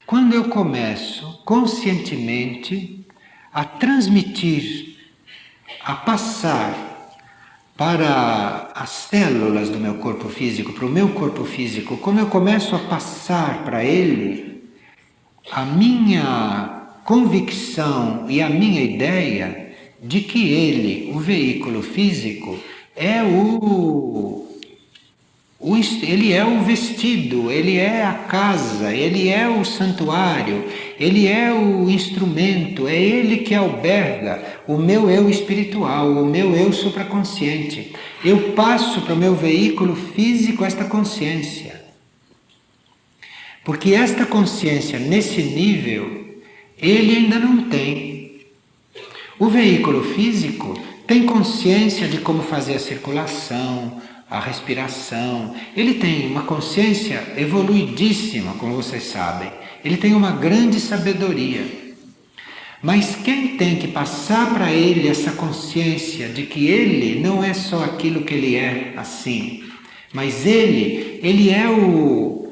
quando eu começo conscientemente a transmitir, a passar para as células do meu corpo físico, para o meu corpo físico, quando eu começo a passar para ele a minha convicção e a minha ideia de que ele, o veículo físico, é ele é o vestido, ele é a casa, ele é o santuário, ele é o instrumento, é ele que alberga o meu eu espiritual, o meu eu supraconsciente. Eu passo para o meu veículo físico esta consciência. Porque esta consciência, nesse nível, ele ainda não tem. O veículo físico tem consciência de como fazer a circulação, a respiração. Ele tem uma consciência evoluidíssima, como vocês sabem. Ele tem uma grande sabedoria. Mas quem tem que passar para ele essa consciência de que ele não é só aquilo que ele é assim, mas ele é o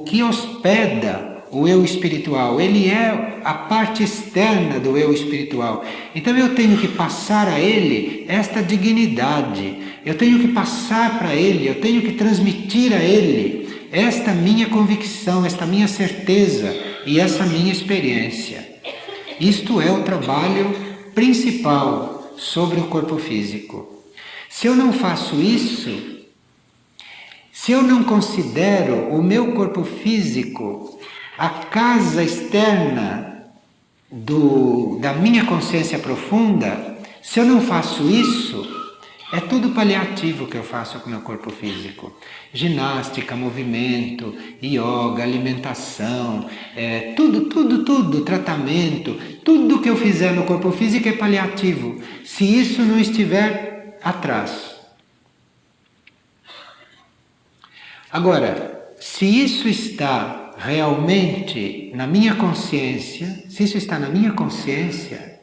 que hospeda o eu espiritual, ele é a parte externa do eu espiritual. Então eu tenho que passar a ele esta dignidade, eu tenho que passar para ele, eu tenho que transmitir a ele esta minha convicção, esta minha certeza e essa minha experiência. Isto é o trabalho principal sobre o corpo físico. Se eu não faço isso, se eu não considero o meu corpo físico a casa externa da minha consciência profunda, se eu não faço isso, é tudo paliativo que eu faço com o meu corpo físico. Ginástica, movimento, yoga, alimentação, tudo, tratamento, tudo que eu fizer no corpo físico é paliativo, se isso não estiver atrás. Agora, se isso está realmente na minha consciência, se isso está na minha consciência,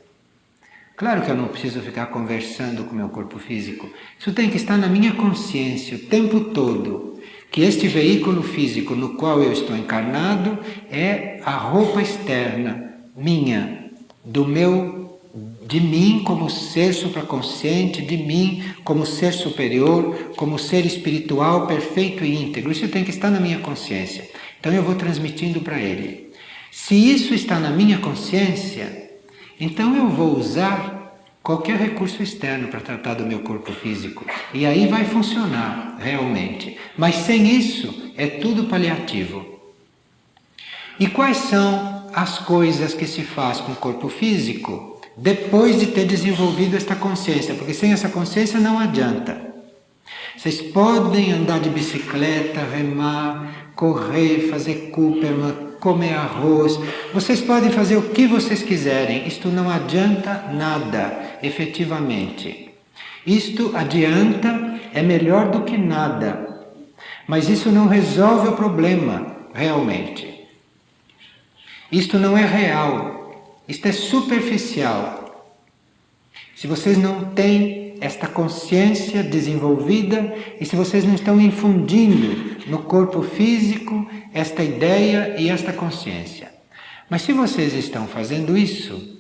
claro que eu não preciso ficar conversando com o meu corpo físico, isso tem que estar na minha consciência o tempo todo, que este veículo físico no qual eu estou encarnado é a roupa externa minha, de mim como ser supraconsciente, de mim como ser superior, como ser espiritual perfeito e íntegro. Isso tem que estar na minha consciência. Então eu vou transmitindo para ele. Se isso está na minha consciência, então eu vou usar qualquer recurso externo para tratar do meu corpo físico. E aí vai funcionar realmente. Mas sem isso é tudo paliativo. E quais são as coisas que se faz com o corpo físico depois de ter desenvolvido esta consciência? Porque sem essa consciência não adianta. Vocês podem andar de bicicleta, remar, correr, fazer Cooperman, comer arroz. Vocês podem fazer o que vocês quiserem. Isto não adianta nada, efetivamente. Isto adianta, é melhor do que nada. Mas isso não resolve o problema, realmente. Isto não é real. Isto é superficial. Se vocês não têm esta consciência desenvolvida e se vocês não estão infundindo no corpo físico esta ideia e esta consciência. Mas se vocês estão fazendo isso,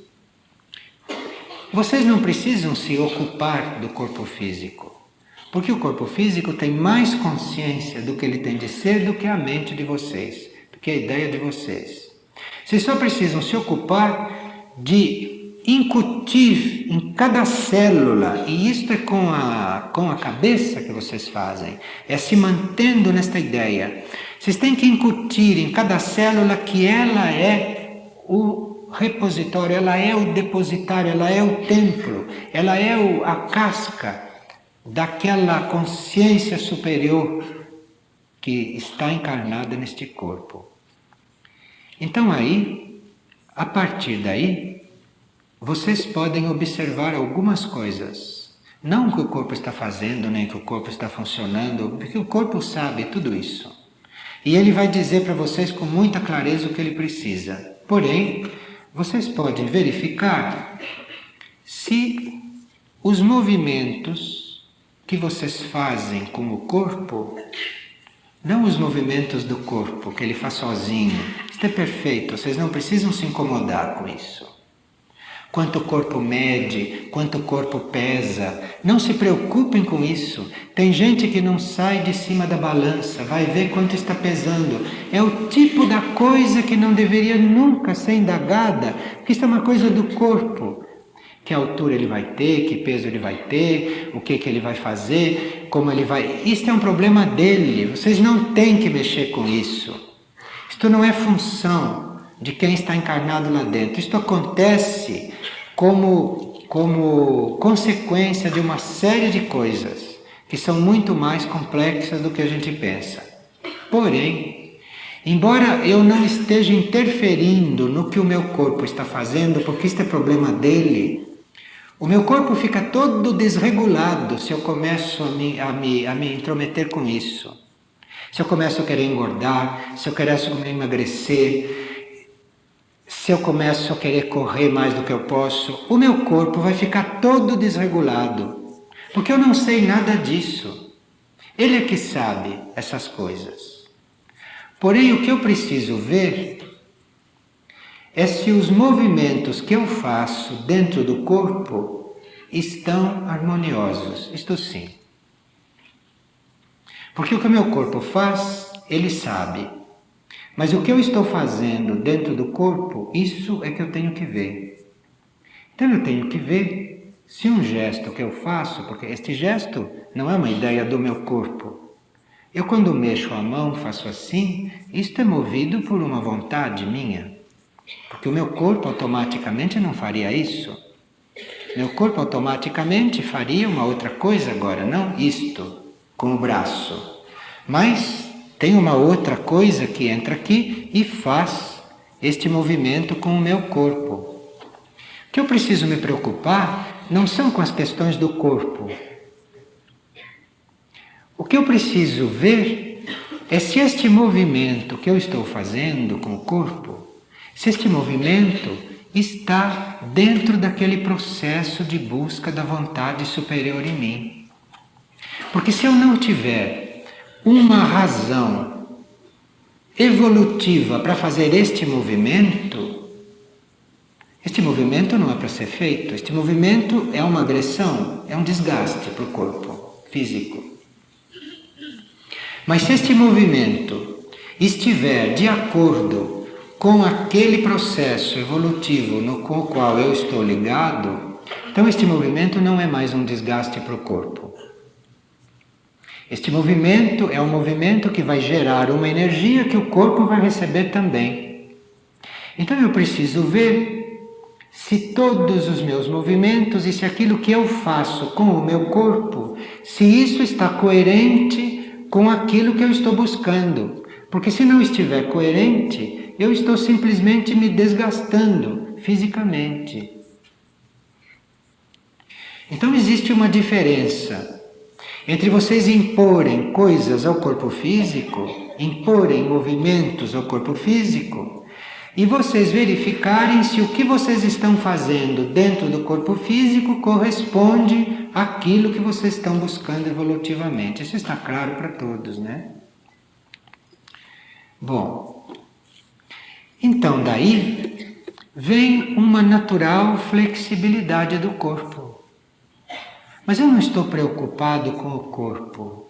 vocês não precisam se ocupar do corpo físico, porque o corpo físico tem mais consciência do que ele tem de ser do que a mente de vocês, do que a ideia de vocês. Vocês só precisam se ocupar de incutir em cada célula, e isto é com a cabeça que vocês fazem, é se mantendo nesta ideia. Vocês têm que incutir em cada célula que ela é o repositório, ela é o depositário, ela é o templo, ela é a casca daquela consciência superior que está encarnada neste corpo. Então aí, a partir daí, vocês podem observar algumas coisas. Não o que o corpo está fazendo, nem o que o corpo está funcionando, porque o corpo sabe tudo isso. E ele vai dizer para vocês com muita clareza o que ele precisa. Porém, vocês podem verificar se os movimentos que vocês fazem com o corpo Não os movimentos do corpo, que ele faz sozinho. Isso é perfeito, vocês não precisam se incomodar com isso. Quanto o corpo mede, quanto o corpo pesa, não se preocupem com isso. Tem gente que não sai de cima da balança, vai ver quanto está pesando. É o tipo da coisa que não deveria nunca ser indagada, porque isso é uma coisa do corpo. Que altura ele vai ter, que peso ele vai ter, o que ele vai fazer, como ele vai... Isso é um problema dele, vocês não têm que mexer com isso. Isto não é função de quem está encarnado lá dentro. Isto acontece como consequência de uma série de coisas que são muito mais complexas do que a gente pensa. Porém, embora eu não esteja interferindo no que o meu corpo está fazendo, porque isto é problema dele, o meu corpo fica todo desregulado se eu começo a me intrometer com isso. Se eu começo a querer engordar, se eu começo a emagrecer, se eu começo a querer correr mais do que eu posso, o meu corpo vai ficar todo desregulado, porque eu não sei nada disso. Ele é que sabe essas coisas. Porém, o que eu preciso ver é se os movimentos que eu faço dentro do corpo estão harmoniosos. Isto sim. Porque o que o meu corpo faz, ele sabe. Mas o que eu estou fazendo dentro do corpo, isso é que eu tenho que ver. Então eu tenho que ver se um gesto que eu faço, porque este gesto não é uma ideia do meu corpo. Eu quando mexo a mão, faço assim, isto é movido por uma vontade minha. Porque o meu corpo automaticamente não faria isso. Meu corpo automaticamente faria uma outra coisa agora, não isto, com o braço. Mas tem uma outra coisa que entra aqui e faz este movimento com o meu corpo. O que eu preciso me preocupar não são com as questões do corpo. O que eu preciso ver é se este movimento que eu estou fazendo com o corpo, se este movimento está dentro daquele processo de busca da vontade superior em mim. Porque se eu não tiver uma razão evolutiva para fazer este movimento não é para ser feito. Este movimento é uma agressão, é um desgaste para o corpo físico. Mas se este movimento estiver de acordo com aquele processo evolutivo com o qual eu estou ligado, então este movimento não é mais um desgaste para o corpo. Este movimento é um movimento que vai gerar uma energia que o corpo vai receber também. Então eu preciso ver se todos os meus movimentos e se aquilo que eu faço com o meu corpo, se isso está coerente com aquilo que eu estou buscando. Porque se não estiver coerente, eu estou simplesmente me desgastando fisicamente. Então existe uma diferença entre vocês imporem coisas ao corpo físico, imporem movimentos ao corpo físico, e vocês verificarem se o que vocês estão fazendo dentro do corpo físico corresponde àquilo que vocês estão buscando evolutivamente. Isso está claro para todos, né? Bom, então daí vem uma natural flexibilidade do corpo. Mas eu não estou preocupado com o corpo.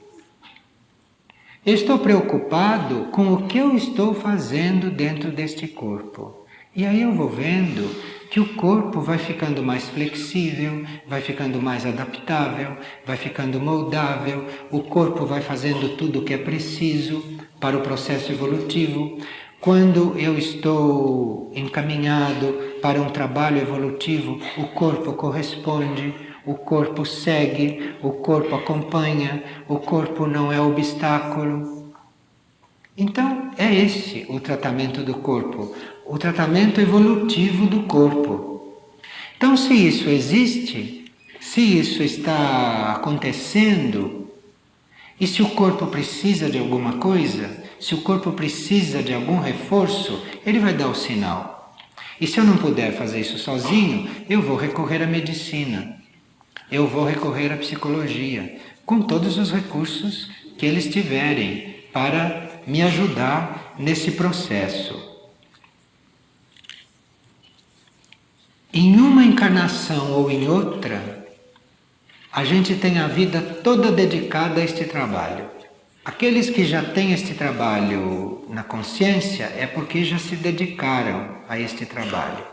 Eu estou preocupado com o que eu estou fazendo dentro deste corpo. E aí eu vou vendo que o corpo vai ficando mais flexível, vai ficando mais adaptável, vai ficando moldável, o corpo vai fazendo tudo o que é preciso para o processo evolutivo. Quando eu estou encaminhado para um trabalho evolutivo, o corpo corresponde, o corpo segue, o corpo acompanha, o corpo não é obstáculo. Então, é esse o tratamento do corpo, o tratamento evolutivo do corpo. Então, se isso existe, se isso está acontecendo, e se o corpo precisa de alguma coisa, se o corpo precisa de algum reforço, ele vai dar o sinal. E se eu não puder fazer isso sozinho, eu vou recorrer à medicina. Eu vou recorrer à psicologia, com todos os recursos que eles tiverem para me ajudar nesse processo. Em uma encarnação ou em outra, a gente tem a vida toda dedicada a este trabalho. Aqueles que já têm este trabalho na consciência é porque já se dedicaram a este trabalho.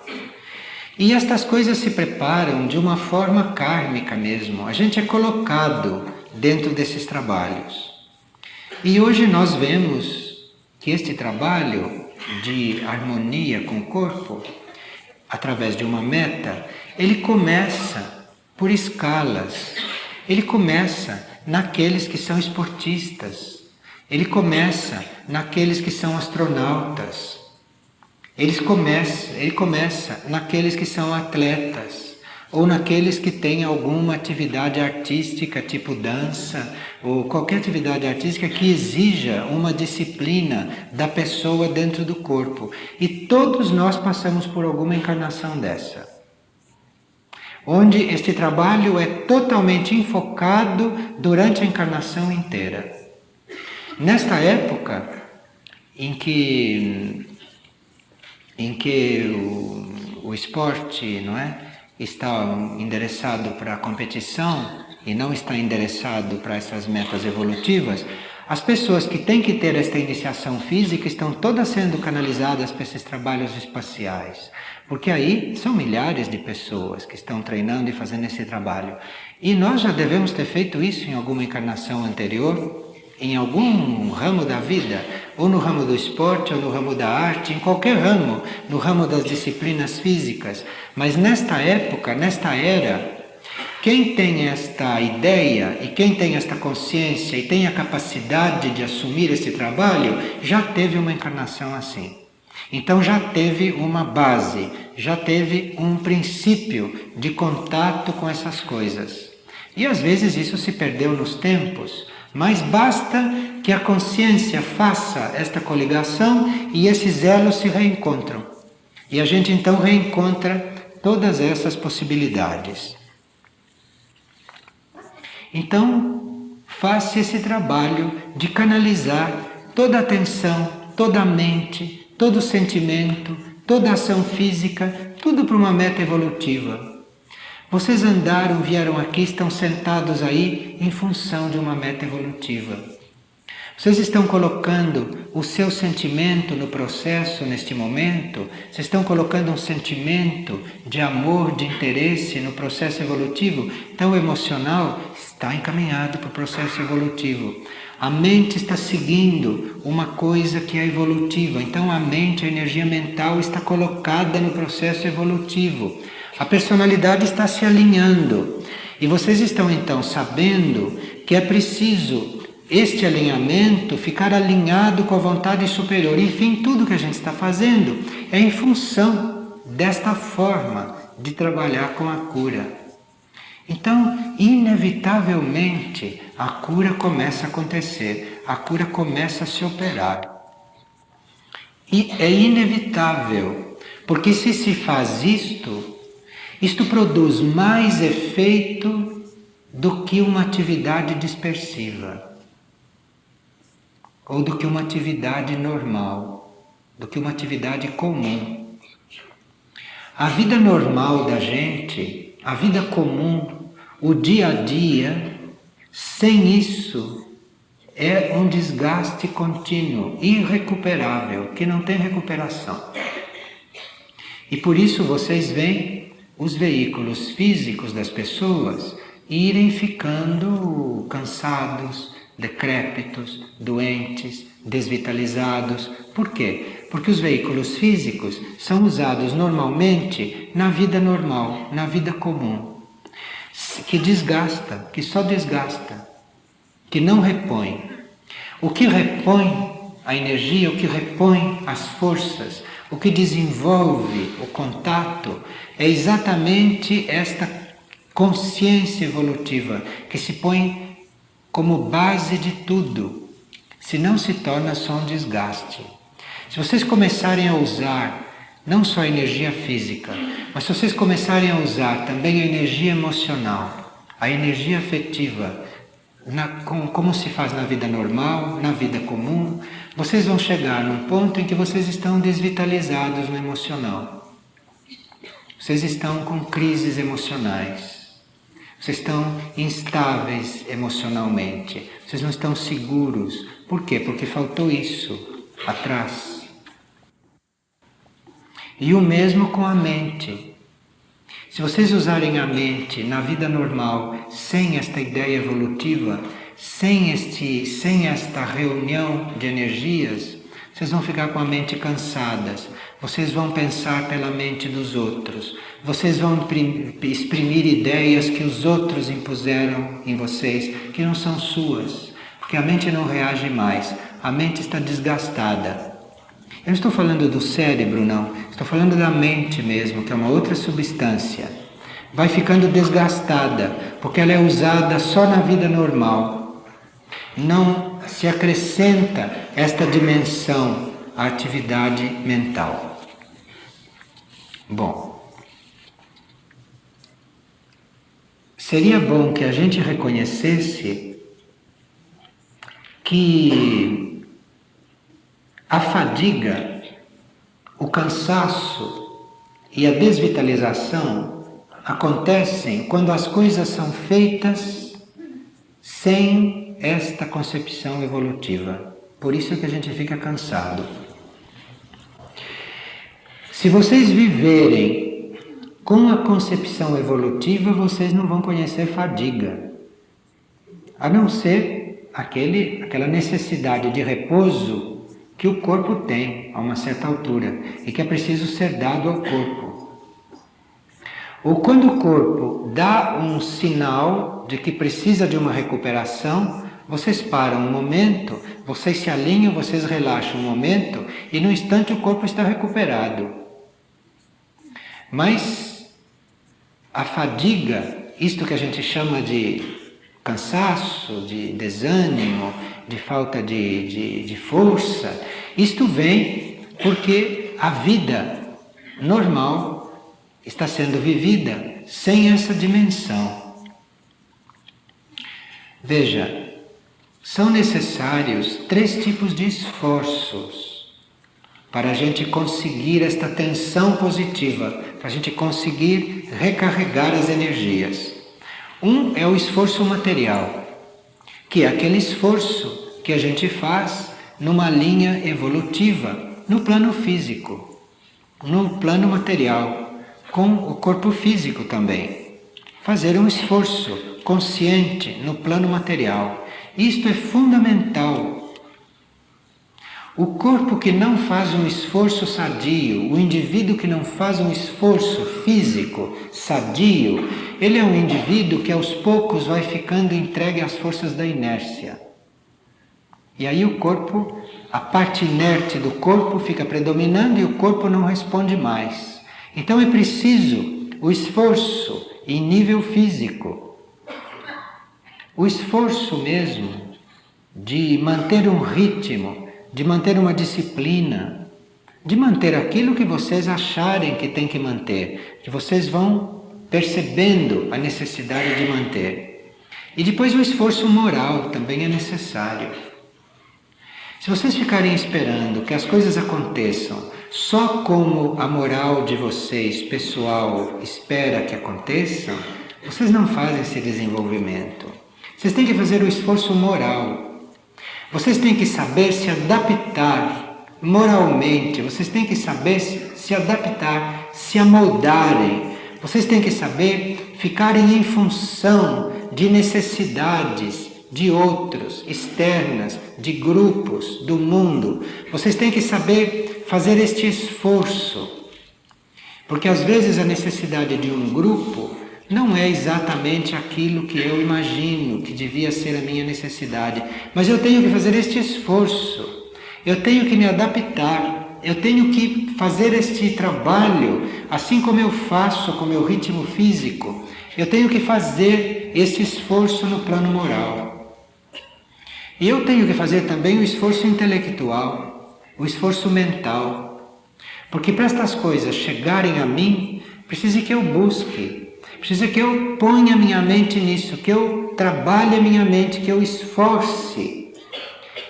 E estas coisas se preparam de uma forma kármica mesmo. A gente é colocado dentro desses trabalhos. E hoje nós vemos que este trabalho de harmonia com o corpo, através de uma meta, ele começa por escalas. Ele começa naqueles que são esportistas. Ele começa naqueles que são astronautas. Ele começa naqueles que são atletas, ou naqueles que têm alguma atividade artística, tipo dança, ou qualquer atividade artística que exija uma disciplina da pessoa dentro do corpo. E todos nós passamos por alguma encarnação dessa, onde este trabalho é totalmente enfocado durante a encarnação inteira. Nesta época em que o esporte, não é, está endereçado para a competição e não está endereçado para essas metas evolutivas, as pessoas que têm que ter esta iniciação física estão todas sendo canalizadas para esses trabalhos espaciais, porque aí são milhares de pessoas que estão treinando e fazendo esse trabalho. E nós já devemos ter feito isso em alguma encarnação anterior, em algum ramo da vida, ou no ramo do esporte, ou no ramo da arte, em qualquer ramo, no ramo das disciplinas físicas. Mas nesta época, nesta era, quem tem esta ideia e quem tem esta consciência e tem a capacidade de assumir esse trabalho, já teve uma encarnação assim. Então já teve uma base, já teve um princípio de contato com essas coisas. E às vezes isso se perdeu nos tempos, mas basta que a consciência faça esta coligação e esses elos se reencontram. E a gente então reencontra todas essas possibilidades. Então, faça esse trabalho de canalizar toda a atenção, toda a mente, todo o sentimento, toda a ação física, tudo para uma meta evolutiva. Vocês andaram, vieram aqui, estão sentados aí em função de uma meta evolutiva. Vocês estão colocando o seu sentimento no processo neste momento, vocês estão colocando um sentimento de amor, de interesse no processo evolutivo, então o emocional está encaminhado para o processo evolutivo. A mente está seguindo uma coisa que é evolutiva, então a mente, a energia mental está colocada no processo evolutivo. A personalidade está se alinhando e vocês estão então sabendo que é preciso este alinhamento ficar alinhado com a vontade superior. Enfim, tudo que a gente está fazendo é em função desta forma de trabalhar com a cura. Então, inevitavelmente, a cura começa a acontecer, a cura começa a se operar. E é inevitável, porque se faz isto produz mais efeito do que uma atividade dispersiva, ou do que uma atividade normal, do que uma atividade comum. A vida normal da gente, a vida comum, o dia a dia, sem isso, é um desgaste contínuo, irrecuperável, que não tem recuperação. E por isso vocês veem os veículos físicos das pessoas irem ficando cansados, decrépitos, doentes, desvitalizados. Por quê? Porque os veículos físicos são usados normalmente na vida normal, na vida comum, que desgasta, que só desgasta, que não repõe. O que repõe a energia, o que repõe as forças, o que desenvolve o contato é exatamente esta consciência evolutiva que se põe como base de tudo, senão se torna só um desgaste. Se vocês começarem a usar não só a energia física, mas se vocês começarem a usar também a energia emocional, a energia afetiva como se faz na vida normal, na vida comum, vocês vão chegar num ponto em que vocês estão desvitalizados no emocional. Vocês estão com crises emocionais. Vocês estão instáveis emocionalmente. Vocês não estão seguros. Por quê? Porque faltou isso atrás. E o mesmo com a mente. Se vocês usarem a mente na vida normal, sem esta ideia evolutiva, sem esta reunião de energias, vocês vão ficar com a mente cansadas, vocês vão pensar pela mente dos outros, vocês vão exprimir ideias que os outros impuseram em vocês, que não são suas, porque a mente não reage mais, a mente está desgastada. Eu não estou falando do cérebro, não. Estou falando da mente mesmo, que é uma outra substância. Vai ficando desgastada, porque ela é usada só na vida normal. Não se acrescenta esta dimensão à atividade mental. Bom, seria bom que a gente reconhecesse que a fadiga, o cansaço e a desvitalização acontecem quando as coisas são feitas sem esta concepção evolutiva. Por isso é que a gente fica cansado. Se vocês viverem com a concepção evolutiva, vocês não vão conhecer fadiga, a não ser aquela necessidade de repouso que o corpo tem a uma certa altura e que é preciso ser dado ao corpo. Ou quando o corpo dá um sinal de que precisa de uma recuperação, vocês param um momento, vocês se alinham, vocês relaxam um momento e no instante o corpo está recuperado. Mas a fadiga, isto que a gente chama de cansaço, de desânimo, de falta de força, isto vem porque a vida normal está sendo vivida sem essa dimensão. Veja, são necessários 3 tipos de esforços para a gente conseguir esta tensão positiva, para a gente conseguir recarregar as energias. Um é o esforço material, que é aquele esforço que a gente faz numa linha evolutiva, no plano físico, no plano material, com o corpo físico também. Fazer um esforço consciente no plano material. Isto é fundamental. O corpo que não faz um esforço sadio, o indivíduo que não faz um esforço físico sadio, ele é um indivíduo que aos poucos vai ficando entregue às forças da inércia. E aí o corpo, a parte inerte do corpo fica predominando e o corpo não responde mais. Então é preciso o esforço em nível físico. O esforço mesmo de manter um ritmo, de manter uma disciplina, de manter aquilo que vocês acharem que tem que manter, que vocês vão percebendo a necessidade de manter. E depois o esforço moral também é necessário. Se vocês ficarem esperando que as coisas aconteçam só como a moral de vocês, pessoal, espera que aconteçam, vocês não fazem esse desenvolvimento. Vocês têm que fazer o esforço moral. Vocês têm que saber se adaptar moralmente, vocês têm que saber se adaptar, se amoldarem. Vocês têm que saber ficarem em função de necessidades de outros, externas, de grupos, do mundo. Vocês têm que saber fazer este esforço. Porque às vezes a necessidade de um grupo não é exatamente aquilo que eu imagino que devia ser a minha necessidade. Mas eu tenho que fazer este esforço. Eu tenho que me adaptar. Eu tenho que fazer este trabalho, assim como eu faço com o meu ritmo físico. Eu tenho que fazer este esforço no plano moral. E eu tenho que fazer também o esforço intelectual, o esforço mental. Porque para estas coisas chegarem a mim, precisa que eu busque. Precisa que eu ponha minha mente nisso, que eu eu trabalhe a minha mente, que eu esforce.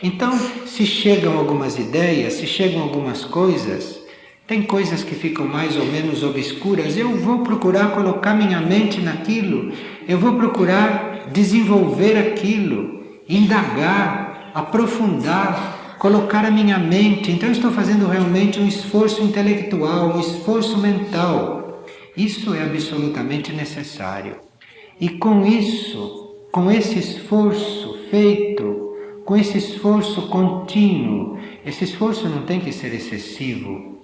Então, se chegam algumas ideias, se chegam algumas coisas, tem coisas que ficam mais ou menos obscuras, eu vou procurar colocar minha mente naquilo, eu vou procurar desenvolver aquilo, indagar, aprofundar, colocar a minha mente. Então, eu estou fazendo realmente um esforço intelectual, um esforço mental. Isso é absolutamente necessário. E com isso, com esse esforço feito, com esse esforço contínuo, esse esforço não tem que ser excessivo,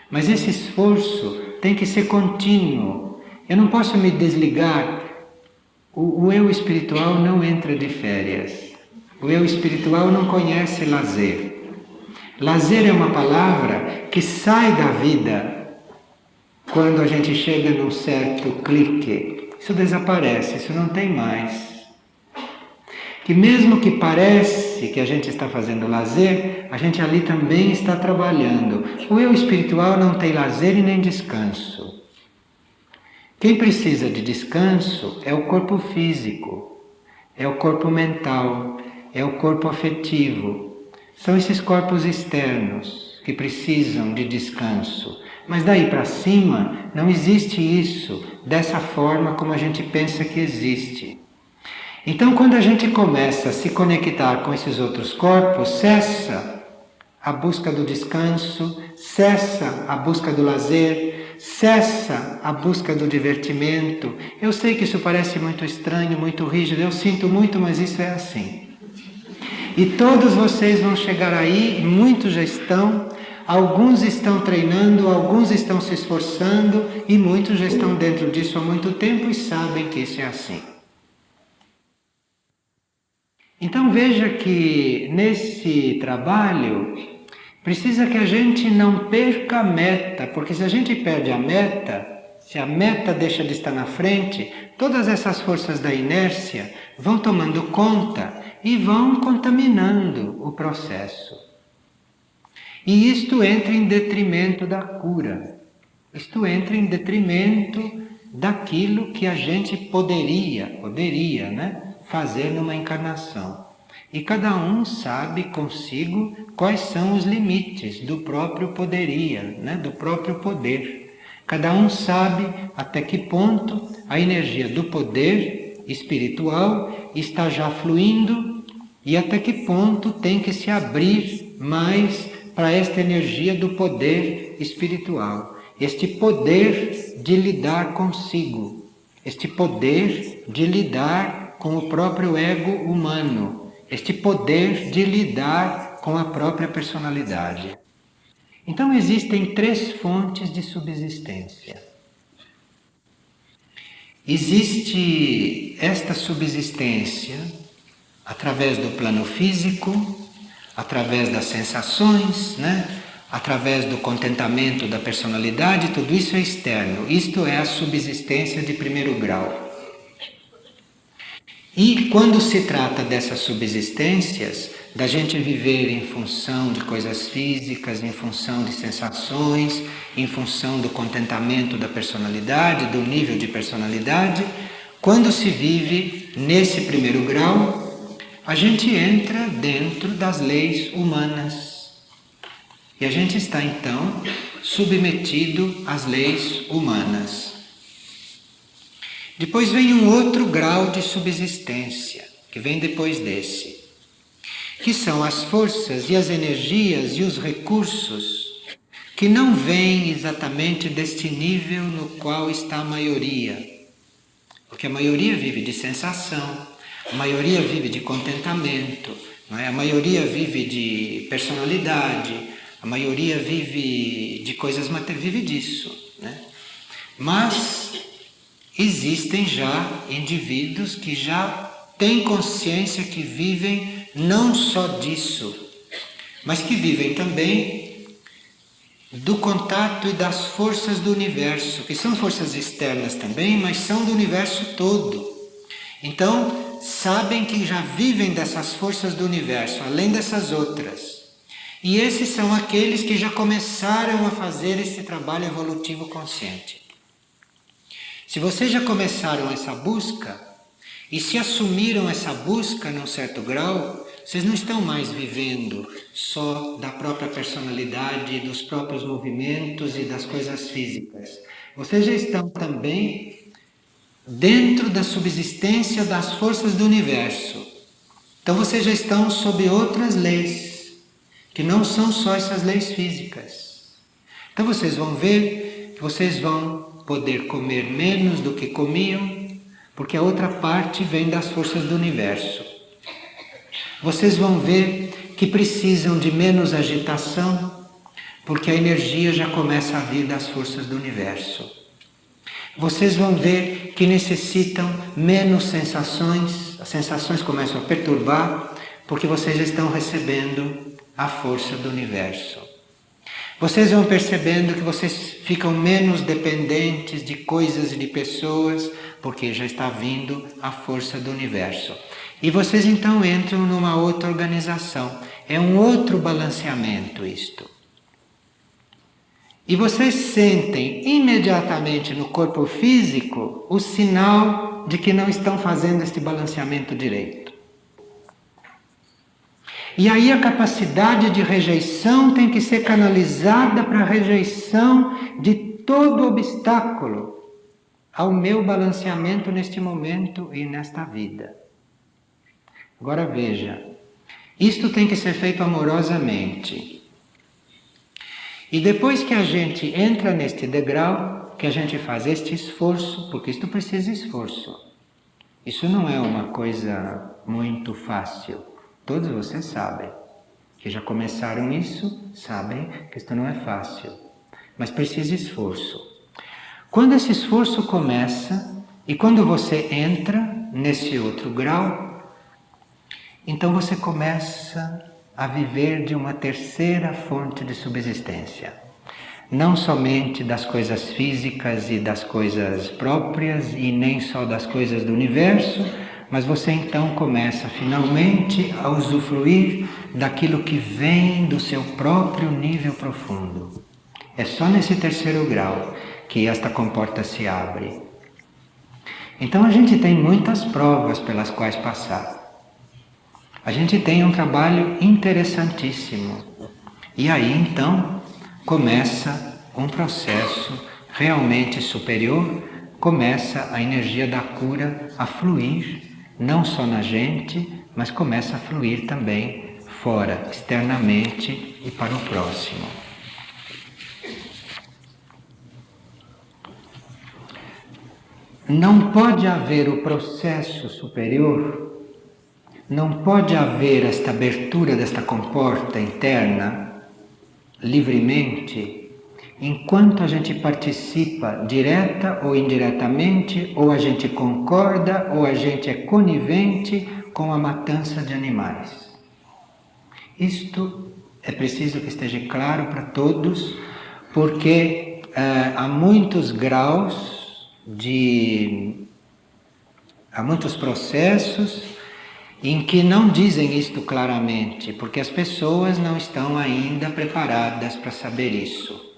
mas esse esforço tem que ser contínuo. Eu não posso me desligar. O eu espiritual não entra de férias. O eu espiritual não conhece lazer. Lazer é uma palavra que sai da vida quando a gente chega num certo clique. Isso desaparece, isso não tem mais. Que mesmo que parece que a gente está fazendo lazer, a gente ali também está trabalhando. O eu espiritual não tem lazer e nem descanso. Quem precisa de descanso é o corpo físico, é o corpo mental, é o corpo afetivo. São esses corpos externos que precisam de descanso. Mas daí para cima não existe isso dessa forma como a gente pensa que existe. Então, quando a gente começa a se conectar com esses outros corpos, cessa a busca do descanso, cessa a busca do lazer, cessa a busca do divertimento. Eu sei que isso parece muito estranho, muito rígido, eu sinto muito, mas isso é assim. E todos vocês vão chegar aí, muitos já estão, alguns estão treinando, alguns estão se esforçando e muitos já estão dentro disso há muito tempo e sabem que isso é assim. Então veja que nesse trabalho precisa que a gente não perca a meta, porque se a gente perde a meta, se a meta deixa de estar na frente, todas essas forças da inércia vão tomando conta e vão contaminando o processo. E isto entra em detrimento da cura, isto entra em detrimento daquilo que a gente poderia, né, fazer numa encarnação. E cada um sabe consigo quais são os limites do próprio poderia, né, do próprio poder. Cada um sabe até que ponto a energia do poder espiritual está já fluindo e até que ponto tem que se abrir mais para esta energia do poder espiritual. Este poder de lidar consigo, este poder de lidar com o próprio ego humano, este poder de lidar com a própria personalidade. Então existem 3 fontes de subsistência. Existe esta subsistência através do plano físico, através das sensações, né? Através do contentamento da personalidade, tudo isso é externo. Isto é a subsistência de primeiro grau. E quando se trata dessas subsistências, da gente viver em função de coisas físicas, em função de sensações, em função do contentamento da personalidade, do nível de personalidade, quando se vive nesse primeiro grau, a gente entra dentro das leis humanas. E a gente está então submetido às leis humanas. Depois vem um outro grau de subsistência, que vem depois desse, que são as forças e as energias e os recursos que não vêm exatamente deste nível no qual está a maioria. Porque a maioria vive de sensação, a maioria vive de contentamento, não é? A maioria vive de personalidade, a maioria vive de coisas materiais, vive disso, né? Mas existem já indivíduos que já têm consciência que vivem não só disso, mas que vivem também do contato e das forças do universo, que são forças externas também, mas são do universo todo. Então, sabem que já vivem dessas forças do universo, além dessas outras. E esses são aqueles que já começaram a fazer esse trabalho evolutivo consciente. Se vocês já começaram essa busca, E se assumiram essa busca num certo grau, vocês não estão mais vivendo só da própria personalidade, dos próprios movimentos e das coisas físicas. Vocês já estão também dentro da subsistência das forças do universo. Então vocês já estão sob outras leis, que não são só essas leis físicas. Então vocês vão ver que vocês vão poder comer menos do que comiam, porque a outra parte vem das forças do universo. Vocês vão ver que precisam de menos agitação, porque a energia já começa a vir das forças do universo. Vocês vão ver que necessitam menos sensações, as sensações começam a perturbar, porque vocês já estão recebendo a força do universo. Vocês vão percebendo que vocês ficam menos dependentes de coisas e de pessoas, porque já está vindo a força do universo. E vocês então entram numa outra organização. É um outro balanceamento isto. E vocês sentem imediatamente no corpo físico o sinal de que não estão fazendo este balanceamento direito. E aí a capacidade de rejeição tem que ser canalizada para a rejeição de todo obstáculo ao meu balanceamento neste momento e nesta vida. Agora veja, isto tem que ser feito amorosamente. E depois que a gente entra neste degrau, que a gente faz este esforço, porque isto precisa de esforço. Isso não é uma coisa muito fácil. Todos vocês sabem, que já começaram isso, sabem que isto não é fácil. Mas precisa de esforço. Quando esse esforço começa, e quando você entra nesse outro grau, então você começa a viver de uma terceira fonte de subsistência. Não somente das coisas físicas e das coisas próprias, e nem só das coisas do universo, mas você então começa finalmente a usufruir daquilo que vem do seu próprio nível profundo. É só nesse terceiro grau que esta comporta se abre. Então a gente tem muitas provas pelas quais passar. A gente tem um trabalho interessantíssimo. E aí então começa um processo realmente superior, começa a energia da cura a fluir, não só na gente, mas começa a fluir também fora, externamente e para o próximo. Não pode haver o processo superior, não pode haver esta abertura desta comporta interna livremente, enquanto a gente participa direta ou indiretamente, ou a gente concorda, ou a gente é conivente com a matança de animais. Isto é preciso que esteja claro para todos, porque há muitos graus há muitos processos em que não dizem isto claramente, porque as pessoas não estão ainda preparadas para saber isso.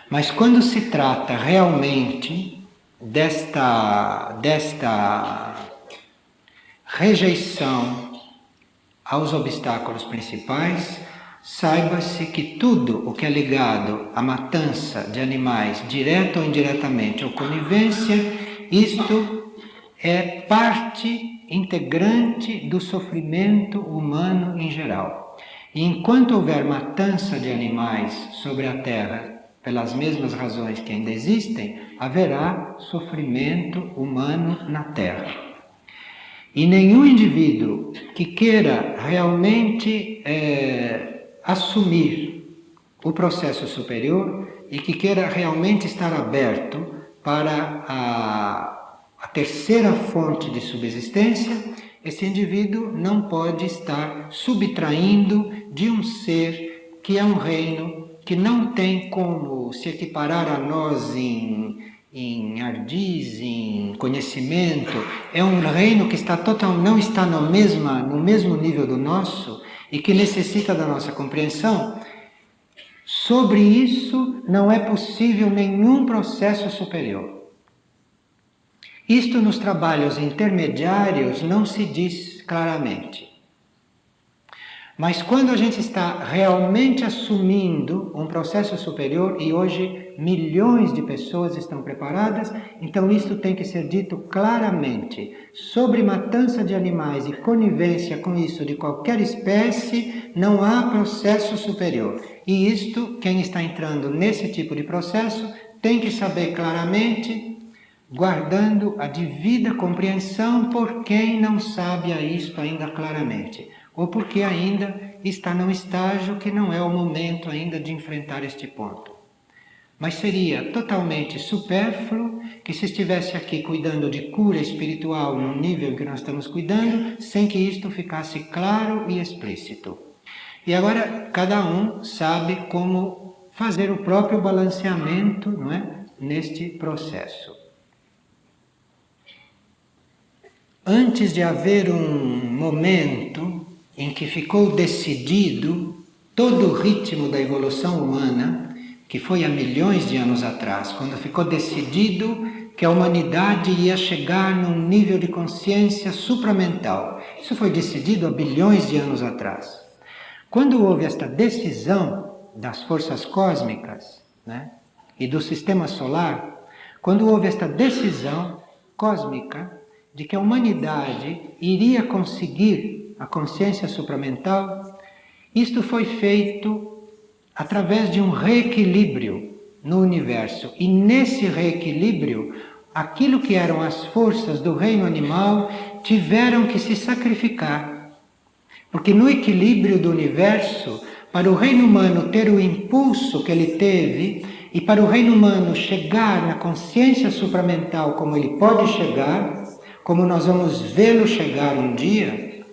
Mas quando se trata realmente desta rejeição aos obstáculos principais, saiba-se que tudo o que é ligado à matança de animais, direta ou indiretamente, ou conivência, isto é parte integrante do sofrimento humano em geral. E enquanto houver matança de animais sobre a Terra, pelas mesmas razões que ainda existem, haverá sofrimento humano na Terra. E nenhum indivíduo que queira realmente assumir o processo superior e que queira realmente estar aberto para a terceira fonte de subsistência, esse indivíduo não pode estar subtraindo de um ser que é um reino que não tem como se equiparar a nós em ardiz, em conhecimento. É um reino que não está no mesmo nível do nosso e que necessita da nossa compreensão. Sobre isso não é possível nenhum processo superior. Isto nos trabalhos intermediários não se diz claramente. Mas quando a gente está realmente assumindo um processo superior, e hoje milhões de pessoas estão preparadas, então isto tem que ser dito claramente. Sobre matança de animais e conivência com isso de qualquer espécie, não há processo superior. E isto, quem está entrando nesse tipo de processo, tem que saber claramente, guardando a devida compreensão por quem não sabe isto ainda claramente, ou porque ainda está num estágio que não é o momento ainda de enfrentar este ponto. Mas seria totalmente supérfluo que se estivesse aqui cuidando de cura espiritual no nível que nós estamos cuidando, sem que isto ficasse claro e explícito. E agora cada um sabe como fazer o próprio balanceamento, não é, neste processo. Antes de haver um momento em que ficou decidido todo o ritmo da evolução humana, que foi há milhões de anos atrás, quando ficou decidido que a humanidade ia chegar num nível de consciência supramental. Isso foi decidido há bilhões de anos atrás. Quando houve esta decisão das forças cósmicas, né, e do sistema solar, quando houve esta decisão cósmica de que a humanidade iria conseguir a consciência supramental, isto foi feito através de um reequilíbrio no universo. E nesse reequilíbrio, aquilo que eram as forças do reino animal tiveram que se sacrificar. Porque no equilíbrio do universo, para o reino humano ter o impulso que ele teve, e para o reino humano chegar na consciência supramental como ele pode chegar, como nós vamos vê-lo chegar um dia,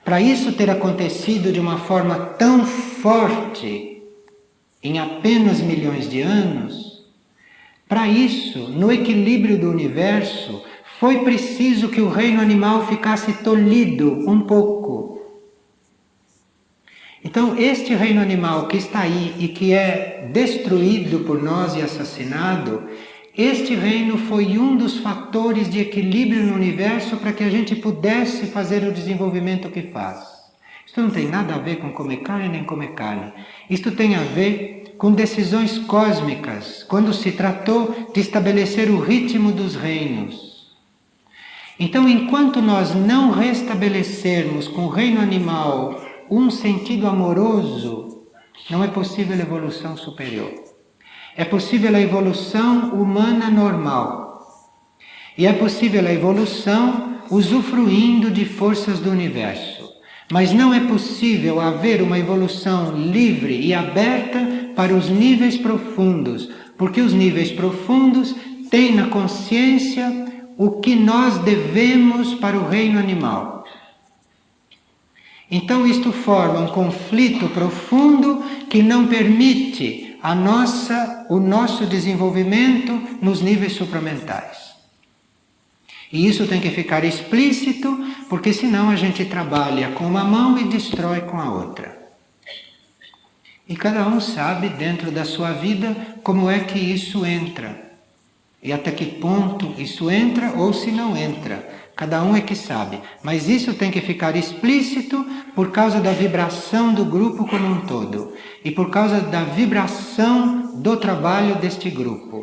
para isso ter acontecido de uma forma tão forte, em apenas milhões de anos, para isso, no equilíbrio do universo, foi preciso que o reino animal ficasse tolhido um pouco. Então, este reino animal que está aí e que é destruído por nós e assassinado, este reino foi um dos fatores de equilíbrio no universo para que a gente pudesse fazer o desenvolvimento que faz. Isto não tem nada a ver com comer carne nem comer carne. Isto tem a ver com decisões cósmicas, quando se tratou de estabelecer o ritmo dos reinos. Então, enquanto nós não restabelecermos com o reino animal um sentido amoroso, não é possível evolução superior. É possível a evolução humana normal. E é possível a evolução usufruindo de forças do universo. Mas não é possível haver uma evolução livre e aberta para os níveis profundos, porque os níveis profundos têm na consciência o que nós devemos para o reino animal. Então isto forma um conflito profundo que não permite o nosso desenvolvimento nos níveis supramentais. E isso tem que ficar explícito, porque senão a gente trabalha com uma mão e destrói com a outra. E cada um sabe dentro da sua vida como é que isso entra. E até que ponto isso entra ou se não entra. Cada um é que sabe. Mas isso tem que ficar explícito por causa da vibração do grupo como um todo. E por causa da vibração do trabalho deste grupo.